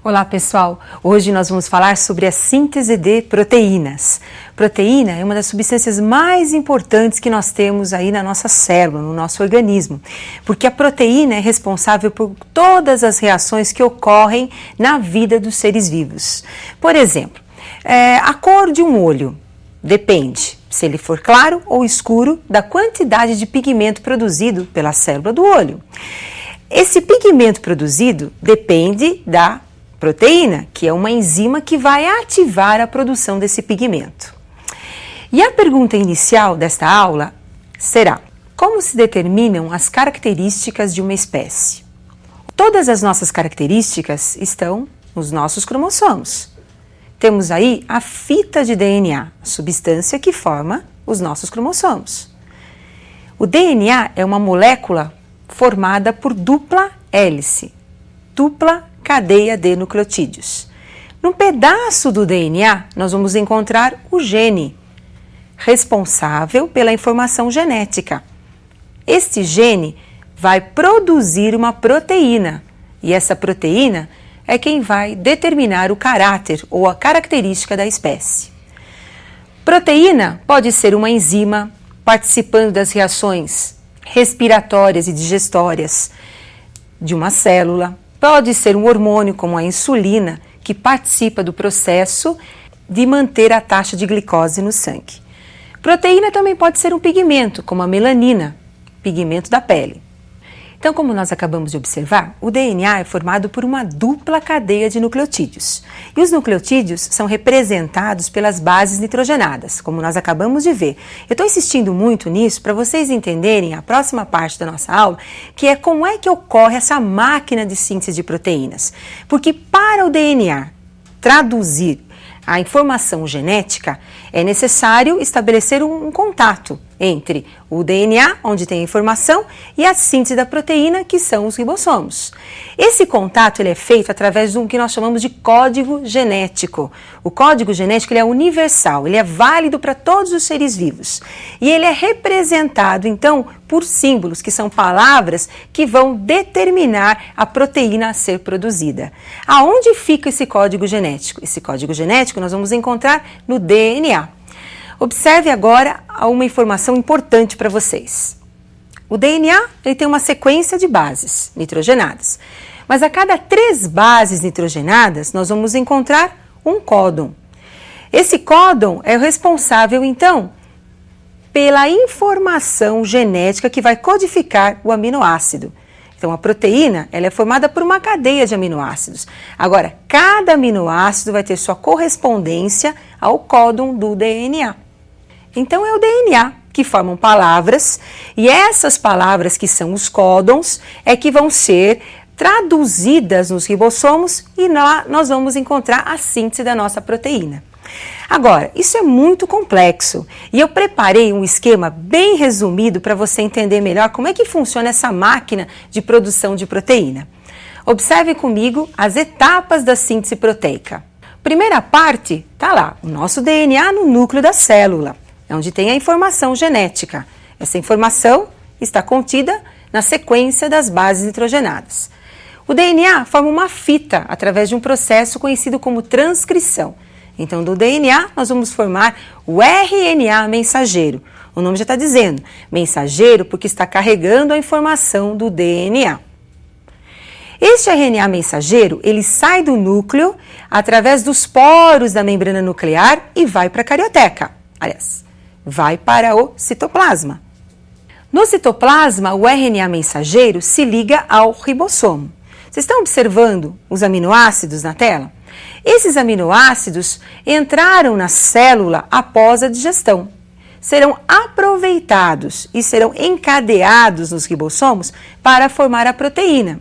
Olá pessoal, hoje nós vamos falar sobre a síntese de proteínas. Proteína é uma das substâncias mais importantes que nós temos aí na nossa célula, no nosso organismo, porque a proteína é responsável por todas as reações que ocorrem na vida dos seres vivos. Por exemplo, a cor de um olho depende, se ele for claro ou escuro, da quantidade de pigmento produzido pela célula do olho. Esse pigmento produzido depende da proteína, que é uma enzima que vai ativar a produção desse pigmento. E a pergunta inicial desta aula será: como se determinam as características de uma espécie? Todas as nossas características estão nos nossos cromossomos. Temos aí a fita de DNA, a substância que forma os nossos cromossomos. O DNA é uma molécula formada por dupla hélice, dupla cadeia de nucleotídeos. Num pedaço do DNA, nós vamos encontrar o gene, responsável pela informação genética. Este gene vai produzir uma proteína, e essa proteína é quem vai determinar o caráter ou a característica da espécie. Proteína pode ser uma enzima participando das reações respiratórias e digestórias de uma célula. Pode ser um hormônio, como a insulina, que participa do processo de manter a taxa de glicose no sangue. Proteína também pode ser um pigmento, como a melanina, pigmento da pele. Então, como nós acabamos de observar, o DNA é formado por uma dupla cadeia de nucleotídeos. E os nucleotídeos são representados pelas bases nitrogenadas, como nós acabamos de ver. Eu estou insistindo muito nisso para vocês entenderem a próxima parte da nossa aula, que é como é que ocorre essa máquina de síntese de proteínas. Porque para o DNA traduzir a informação genética, é necessário estabelecer um contato entre o DNA, onde tem a informação, e a síntese da proteína, que são os ribossomos. Esse contato ele é feito através de um que nós chamamos de código genético. O código genético ele é universal, ele é válido para todos os seres vivos. E ele é representado, então, por símbolos, que são palavras que vão determinar a proteína a ser produzida. Aonde fica esse código genético? Esse código genético nós vamos encontrar no DNA. Observe agora uma informação importante para vocês. O DNA ele tem uma sequência de bases nitrogenadas, mas a cada 3 bases nitrogenadas nós vamos encontrar um códon. Esse códon é o responsável, então, pela informação genética que vai codificar o aminoácido. Então, a proteína ela é formada por uma cadeia de aminoácidos. Agora, cada aminoácido vai ter sua correspondência ao códon do DNA. Então, é o DNA que formam palavras, e essas palavras, que são os códons, é que vão ser traduzidas nos ribossomos, e lá nós vamos encontrar a síntese da nossa proteína. Agora, isso é muito complexo e eu preparei um esquema bem resumido para você entender melhor como é que funciona essa máquina de produção de proteína. Observe comigo as etapas da síntese proteica. Primeira parte, está lá, o nosso DNA no núcleo da célula, onde tem a informação genética. Essa informação está contida na sequência das bases nitrogenadas. O DNA forma uma fita através de um processo conhecido como transcrição. Então, do DNA, nós vamos formar o RNA mensageiro. O nome já está dizendo, mensageiro, porque está carregando a informação do DNA. Este RNA mensageiro, ele sai do núcleo através dos poros da membrana nuclear e vai para a carioteca. Aliás, vai para o citoplasma. No citoplasma, o RNA mensageiro se liga ao ribossomo. Vocês estão observando os aminoácidos na tela? Esses aminoácidos entraram na célula após a digestão. Serão aproveitados e serão encadeados nos ribossomos para formar a proteína.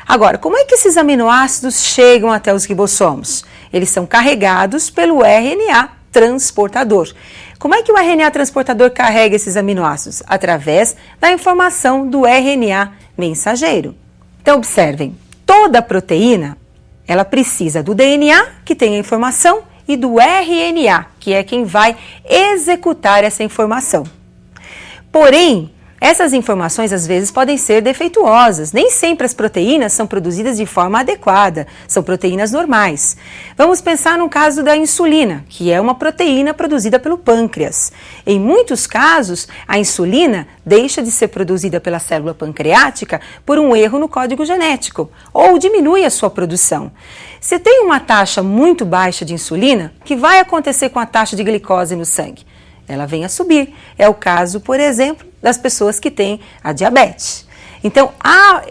Agora, como é que esses aminoácidos chegam até os ribossomos? Eles são carregados pelo RNA transportador. Como é que o RNA transportador carrega esses aminoácidos? Através da informação do RNA mensageiro. Então, observem, toda proteína ela precisa do DNA, que tem a informação, e do RNA, que é quem vai executar essa informação. Porém, Essas informações às vezes podem ser defeituosas, nem sempre as proteínas são produzidas de forma adequada, são proteínas normais. Vamos pensar no caso da insulina, que é uma proteína produzida pelo pâncreas. Em muitos casos, a insulina deixa de ser produzida pela célula pancreática por um erro no código genético, ou diminui a sua produção. Se tem uma taxa muito baixa de insulina, o que vai acontecer com a taxa de glicose no sangue? Ela vem a subir. É o caso, por exemplo, das pessoas que têm a diabetes. Então,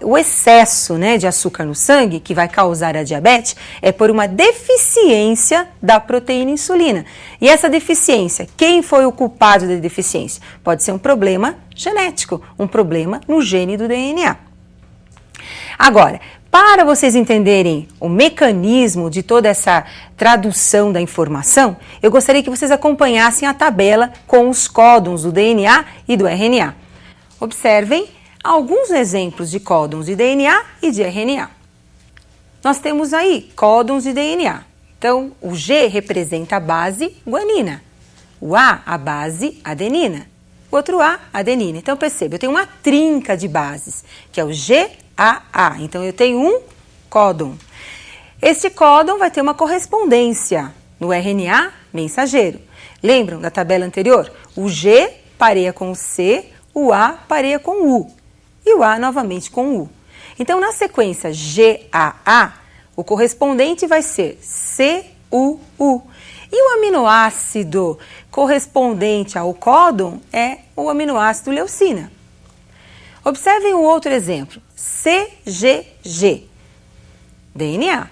o excesso, de açúcar no sangue que vai causar a diabetes é por uma deficiência da proteína insulina. E essa deficiência, quem foi o culpado da deficiência? Pode ser um problema genético, um problema no gene do DNA. Agora, para vocês entenderem o mecanismo de toda essa tradução da informação, eu gostaria que vocês acompanhassem a tabela com os códons do DNA e do RNA. Observem alguns exemplos de códons de DNA e de RNA. Nós temos aí códons de DNA. Então, o G representa a base guanina, o A base adenina, o outro A adenina. Então, perceba, eu tenho uma trinca de bases, que é o GAA. Então, eu tenho um códon. Este códon vai ter uma correspondência no RNA mensageiro. Lembram da tabela anterior? O G pareia com o C, o A pareia com o U e o A novamente com o U. Então, na sequência GAA, o correspondente vai ser CUU. E o aminoácido correspondente ao códon é o aminoácido leucina. Observem o outro exemplo, CGG, DNA.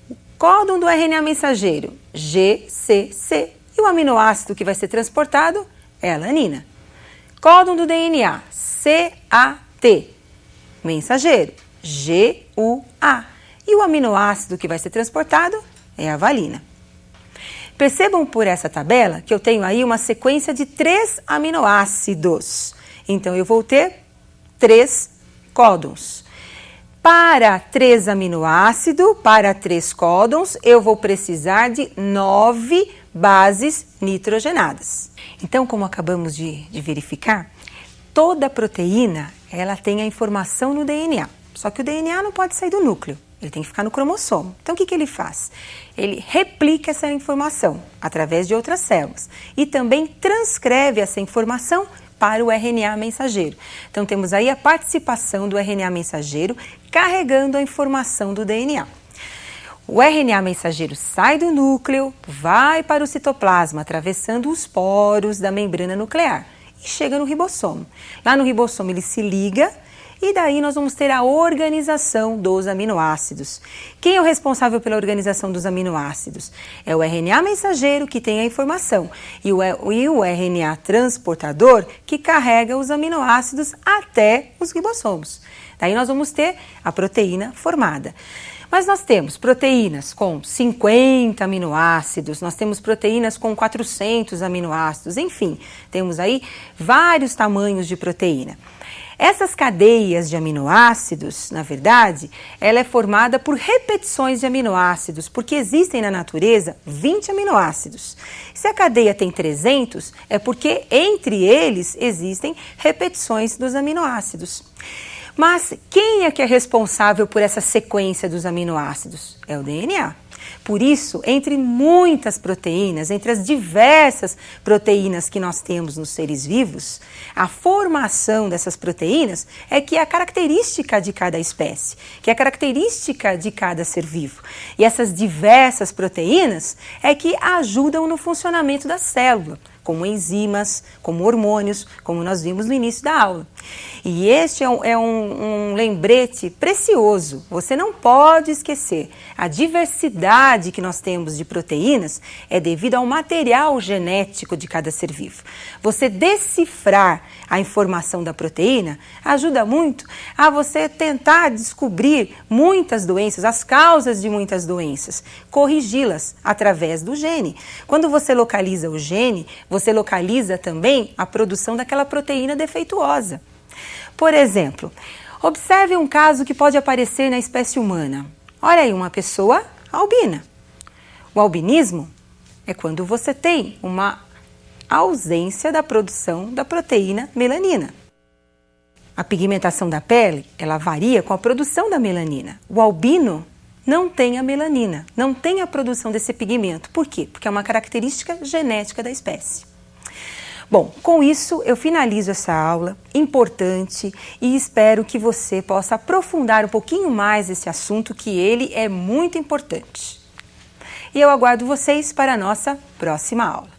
O códon do RNA mensageiro, GCC. E o aminoácido que vai ser transportado é a alanina. Códon do DNA, CAT, mensageiro, GUA. E o aminoácido que vai ser transportado é a valina. Percebam por essa tabela que eu tenho aí uma sequência de 3 aminoácidos. Então, eu vou ter 3 códons. Para 3 aminoácidos, para 3 códons, eu vou precisar de 9 bases nitrogenadas. Então, como acabamos de verificar, toda proteína ela tem a informação no DNA. Só que o DNA não pode sair do núcleo, ele tem que ficar no cromossomo. Então, o que ele faz? Ele replica essa informação através de outras células e também transcreve essa informação para o RNA mensageiro. Então, temos aí a participação do RNA mensageiro carregando a informação do DNA. O RNA mensageiro sai do núcleo, vai para o citoplasma, atravessando os poros da membrana nuclear e chega no ribossomo. Lá no ribossomo ele se liga e daí nós vamos ter a organização dos aminoácidos. Quem é o responsável pela organização dos aminoácidos? É o RNA mensageiro que tem a informação e o RNA transportador que carrega os aminoácidos até os ribossomos. Daí nós vamos ter a proteína formada. Mas nós temos proteínas com 50 aminoácidos, nós temos proteínas com 400 aminoácidos, enfim, temos aí vários tamanhos de proteína. Essas cadeias de aminoácidos, na verdade, ela é formada por repetições de aminoácidos, porque existem na natureza 20 aminoácidos. Se a cadeia tem 300, é porque entre eles existem repetições dos aminoácidos. Mas quem é que é responsável por essa sequência dos aminoácidos? É o DNA. Por isso, entre muitas proteínas, entre as diversas proteínas que nós temos nos seres vivos, a formação dessas proteínas é que é a característica de cada espécie, que é a característica de cada ser vivo. E essas diversas proteínas é que ajudam no funcionamento da célula, como enzimas, como hormônios, como nós vimos no início da aula. E este é um lembrete precioso. Você não pode esquecer. A diversidade que nós temos de proteínas é devido ao material genético de cada ser vivo. Você decifrar a informação da proteína ajuda muito a você tentar descobrir muitas doenças, as causas de muitas doenças, corrigi-las através do gene. Quando você localiza o gene, você localiza também a produção daquela proteína defeituosa. Por exemplo, observe um caso que pode aparecer na espécie humana. Olha aí, uma pessoa albina. O albinismo é quando você tem uma ausência da produção da proteína melanina. A pigmentação da pele, ela varia com a produção da melanina. O albino não tem a melanina, não tem a produção desse pigmento. Por quê? Porque é uma característica genética da espécie. Bom, com isso eu finalizo essa aula importante e espero que você possa aprofundar um pouquinho mais esse assunto, que ele é muito importante. E eu aguardo vocês para a nossa próxima aula.